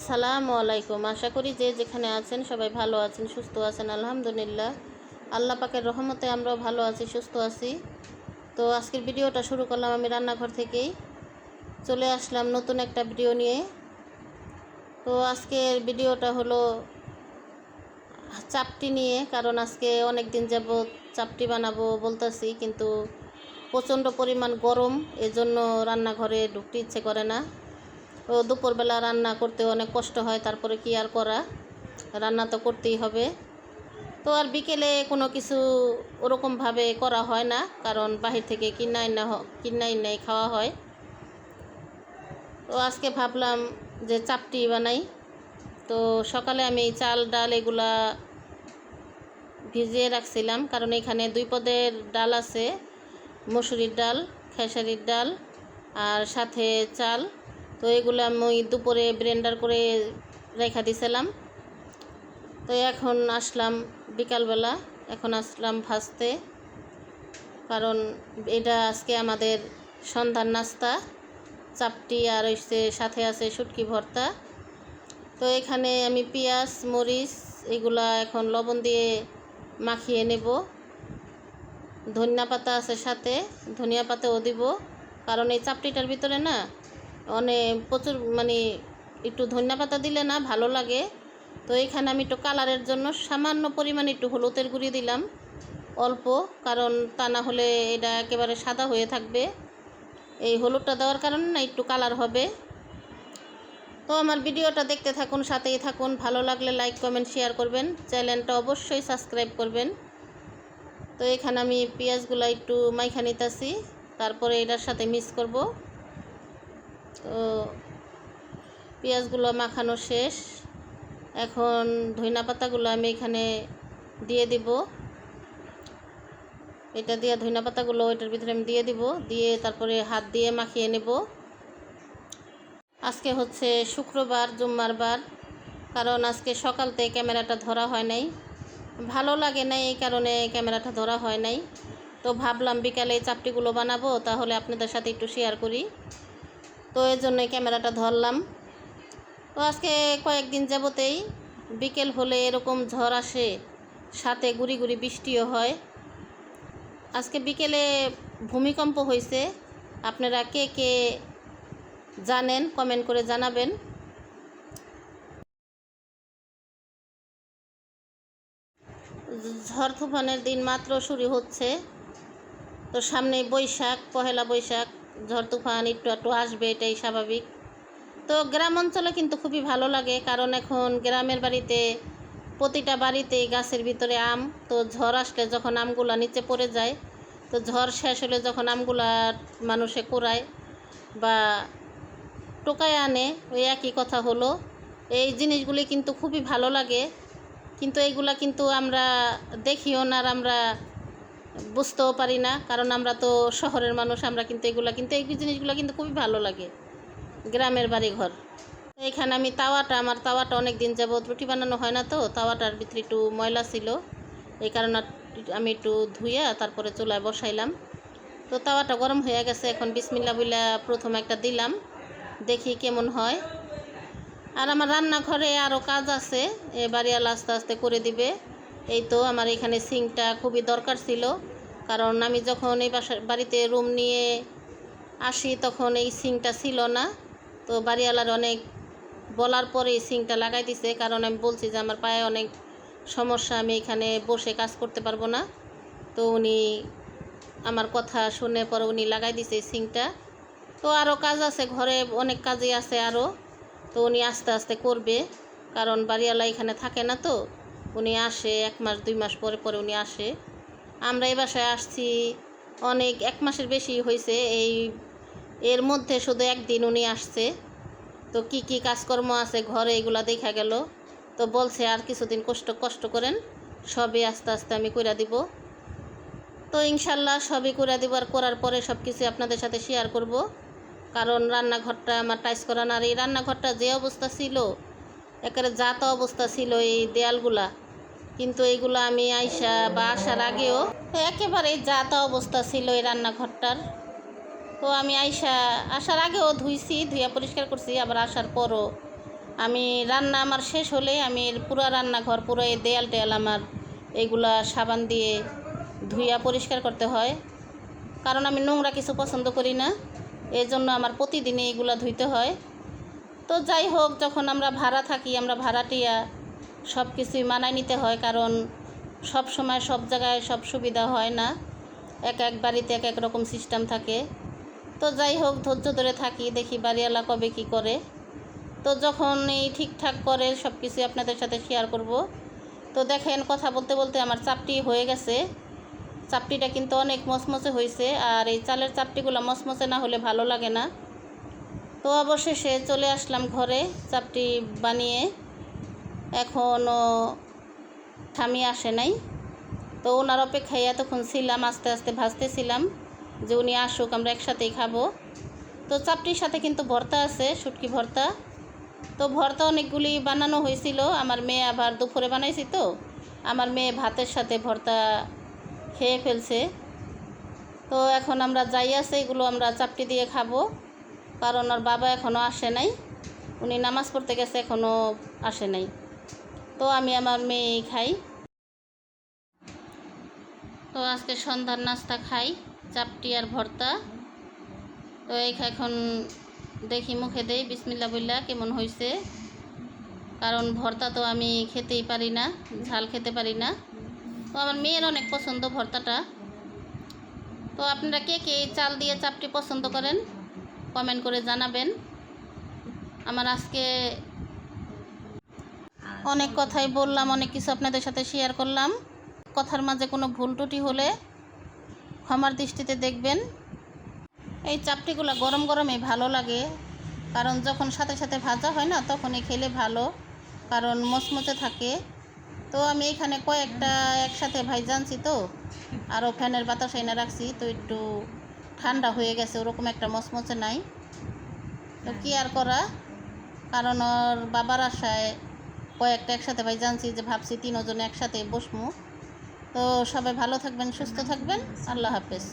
আসসালামু আলাইকুম। আশা করি যে যেখানে আছেন সবাই ভালো আছেন, সুস্থ আছেন। আলহামদুলিল্লাহ, আল্লাহ পাকের রহমতে আমরাও ভালো আছি, সুস্থ আছি। তো আজকের ভিডিওটা শুরু করলাম আমি রান্নাঘর থেকেই। চলে আসলাম নতুন একটা ভিডিও নিয়ে। তো আজকের ভিডিওটা হলো চাপটি নিয়ে, কারণ আজকে অনেক দিন যাবত চাপটি বানাবো বলতেছি, কিন্তু প্রচণ্ড পরিমাণ গরম, এজন্য রান্নাঘরে ঢুকতে ইচ্ছে করে না। তো দুপুরবেলা রান্না করতে অনেক কষ্ট হয়, তারপরে কি আর করা, রান্না তো করতেই হবে। তো আর বিকেলে কোনো কিছু ওরকমভাবে করা হয় না, কারণ বাহির থেকে কিনাই নাই খাওয়া হয়। তো আজকে ভাবলাম যে চাপটি বানাই। তো সকালে আমি চাল ডাল এগুলা ভিজিয়ে রাখছিলাম, কারণ এখানে 2 পদের ডাল আছে, মসুরির ডাল, খেসারির ডাল আর সাথে চাল। তো এগুলো আমি দুপুরে ব্লেন্ডার করে রেখে দিয়েছিলাম। তো এখন আসলাম বিকালবেলা, এখন আসলাম ভাজতে, কারণ এটা আজকে আমাদের সন্ধ্যার নাস্তা। চাপটি আর সাথে আছে শুটকি ভর্তা। তো এখানে আমি পেঁয়াজ মরিচ এগুলা এখন লবণ দিয়ে মাখিয়ে নেব। ধনিয়া পাতা আছে সাথে, ধনিয়া পাতাও দিব, কারণ এই চাপটিটার ভিতরে না প্রচুর একটু ধনিয়া পাতা দিলে না ভালো লাগে। তো এখানে আমি একটু কালারের জন্য সামান্য পরিমাণে একটু হলুদের গুঁড়ি দিলাম, অল্প, কারণ তা না হলে এটা একেবারে সাদা হয়ে থাকবে। এই হলুদটা দেওয়ার কারণে না একটু কালার হবে। তো আমার ভিডিওটা দেখতে থাকুন, সাথেই থাকুন। ভালো লাগলে লাইক কমেন্ট শেয়ার করবেন, চ্যানেলটা অবশ্যই সাবস্ক্রাইব করবেন। তো এখানে আমি পেঁয়াজগুলো একটু মাইখা নিতেছি, তারপরে এটার সাথে মিক্স করব। তো পেঁয়াজগুলো মাখানো শেষ, এখন ধনিয়া পাতাগুলো আমি এখানে দিয়ে দিব। এটা দিয়ে ধনিয়া পাতাগুলো এটার ভিতরে আমি দিয়ে দিব, দিয়ে তারপরে হাত দিয়ে মাখিয়ে নেব। আজকে হচ্ছে শুক্রবার, জুম্মার বার, কারণ আজকে সকাল থেকে ক্যামেরাটা ধরা হয় নাই, ভালো লাগে না, এই কারণে ক্যামেরাটা ধরা হয় নাই। তো ভাবলাম বিকালে এই চাপটিগুলো বানাবো, তাহলে আপনাদের সাথে একটু শেয়ার করি, তো এই জন্যই ক্যামেরাটা ধরলাম। তো আজকে কয়েকদিন যাবতেই বিকেল হলে এরকম ঝড় আসে, সাথে গুড়ি গুড়ি বৃষ্টিও হয়। আজকে বিকেলে ভূমিকম্প হয়েছে, আপনারা কে কে জানেন কমেন্ট করে জানাবেন। ঝড় তুফানের দিন মাত্র শুরু হচ্ছে, তো সামনে বৈশাখ, পহেলা বৈশাখ, ঝড় তুফান একটু একটু আসবে, এটাই স্বাভাবিক। তো গ্রাম অঞ্চলে কিন্তু খুবই ভালো লাগে, কারণ এখন গ্রামের বাড়িতে প্রতিটা বাড়িতে গাছের ভিতরে আম। তো ঝড় আসলে যখন আমগুলা নিচে পড়ে যায়, তো ঝড় শেষ হলে যখন আমগুলা মানুষে কুড়ায় বা টোকায় আনে, ওই একই কথা হলো। এই জিনিসগুলি কিন্তু খুবই ভালো লাগে, কিন্তু এইগুলা কিন্তু আমরা দেখিও না, আর আমরা বুঝতেও পারি না, কারণ আমরা তো শহরের মানুষ। আমরা কিন্তু এই জিনিসগুলো কিন্তু খুবই ভালো লাগে গ্রামের বাড়ি ঘর। এখানে আমি আমার তাওয়াটা অনেক দিন যাবত রুটি বানানো হয় না, তো তাওয়াটার ভিতরে একটু ময়লা ছিল, এই কারণে আমি একটু ধুইয়া তারপরে চুলায় বসাইলাম। তো তাওয়াটা গরম হয়ে গেছে, এখন বিসমিল্লা বইলা প্রথম একটা দিলাম, দেখি কেমন হয়। আর আমার রান্নাঘরে আরও কাজ আছে, বাড়িওয়ালা আস্তে আস্তে করে দিবে। এই তো আমার এখানে সিঙ্কটা খুবই দরকার ছিল, কারণ আমি যখন এই বাড়িতে রুম নিয়ে আসি তখন এই সিঙ্কটা ছিল না। তো বাড়িওয়ালার অনেক বলার পরে এই সিঙ্কটা লাগাই দিছে, কারণ আমি বলছি যে আমার পায়ে অনেক সমস্যা, আমি এখানে বসে কাজ করতে পারবো না। তো উনি আমার কথা শুনে পরে উনি লাগাই দিছে এই সিঙ্কটা। তো আরও কাজ আছে, ঘরে অনেক কাজই আছে আরও। তো উনি আস্তে আস্তে করবে, কারণ বাড়িওয়ালা এখানে থাকে না, তো উনি আসে 1 মাস 2 মাস পরে পরে উনি আসে। আমরা এই বাসায় আসছি অনেক 1 মাসের বেশি হয়েছে, এর মধ্যে শুধু একদিন উনি আসছে। তো কি কি কাজকর্ম আছে ঘরে এগুলা দেখা গেল। তো বলছে আর কিছুদিন কষ্ট করেন, সবই আস্তে আস্তে আমি কইরা দিব। তো ইনশাল্লাহ সবই কইরা দিব, আর করার পরে সব কিছু আপনাদের সাথে শেয়ার করব। কারণ রান্নাঘরটা আমার টাইস করা না, আর এই রান্নাঘরটা যে অবস্থা ছিল, একেবারে যাতা অবস্থা ছিল এই দেয়ালগুলা, কিন্তু এইগুলো আমি আসার আগেও একেবারে যাতা অবস্থা ছিল এই রান্নাঘরটার। তো আমি আসার আগেও ধুইয়া পরিষ্কার করছি, আবার আসার পরও আমি রান্না আমার শেষ হলে আমি পুরা রান্নাঘর পুরো এই দেয়াল টেয়াল আমার এইগুলা সাবান দিয়ে ধুইয়া পরিষ্কার করতে হয়, কারণ আমি নোংরা কিছু পছন্দ করি না, এই জন্য আমার প্রতিদিনই এইগুলা ধুইতে হয়। তো যাই হোক, যখন আমরা ভাড়া থাকি, আমরা ভাড়াটিয়া সব কিছুই মানায় নিতে হয়, কারণ সব সময় সব জায়গায় সব সুবিধা হয় না, এক এক বাড়িতে এক এক রকম সিস্টেম থাকে। তো যাই হোক, ধৈর্য ধরে থাকি, দেখি বাড়িওয়ালা কবে কী করে। তো যখন এই ঠিকঠাক করে সব কিছু আপনাদের সাথে শেয়ার করব। তো দেখেন, কথা বলতে বলতে আমার চাপটি হয়ে গেছে। চাপটিটা কিন্তু অনেক মচমচে হয়েছে, আর এই চালের চাপটিগুলো মচমচে না হলে ভালো লাগে না। তো অবশেষে চলে আসলাম ঘরে চাপটি বানিয়ে। এখনও স্বামী আসে নাই, তো ওনার অপেক্ষায় এতক্ষণ ছিলাম, আস্তে আস্তে ভাজতেছিলাম যে উনি আসুক, আমরা একসাথেই খাবো। তো চাপটির সাথে কিন্তু ভর্তা আছে, শুটকি ভর্তা। তো ভর্তা অনেকগুলি বানানো হয়েছিল, আমার মেয়ে আবার দুপুরে বানাইছি, তো আমার মেয়ে ভাতের সাথে ভর্তা খেয়ে ফেলছে। তো এখন আমরা যাই আছে এগুলো আমরা চাপটি দিয়ে খাবো, কারণ ওর বাবা এখনও আসে নাই, উনি নামাজ পড়তে গেছে, এখনও আসে নাই। তো আমি আমার মেয়েই খাই। তো আজকে সন্ধ্যার নাস্তা খাই চাপটি আর ভর্তা। তো এখন দেখি, মুখে দেই, বিসমিল্লা বললা কেমন হয়েছে, কারণ ভর্তা তো আমি খেতেই পারি না, ঝাল খেতে পারি না। তো আমার মেয়ের অনেক পছন্দ ভর্তাটা। তো আপনারা কে কে চাল দিয়ে চাপটি পছন্দ করেন কমেন্ট করে জানাবেন। আমার আজকে অনেক কথাই বললাম, অনেক কিছু আপনাদের সাথে শেয়ার করলাম। কথার মাঝে কোনো ভুল ত্রুটি হলে ক্ষমার দৃষ্টিতে দেখবেন। এই চাপটিগুলো গরম গরমে ভালো লাগে, কারণ যখন সাথে সাথে ভাজা হয় না, তখনই খেলে ভালো, কারণ মচমচে থাকে। তো আমি এখানে কয়েকটা একসাথে ভাইজা আনছি, তো আরও ফ্যানের বাতাস এনে রাখছি, তো একটু ঠান্ডা হয়ে গেছে, ওরকম একটা মচমচে নাই। তো কি আর করা, কারণ ওর বাবার আশায় কয়েকটা একসাথে ভাইজা আনছি, যে ভাবছি তিনজনে একসাথে বসমু। তো সবাই ভালো থাকবেন, সুস্থ থাকবেন, আল্লাহ হাফেজ।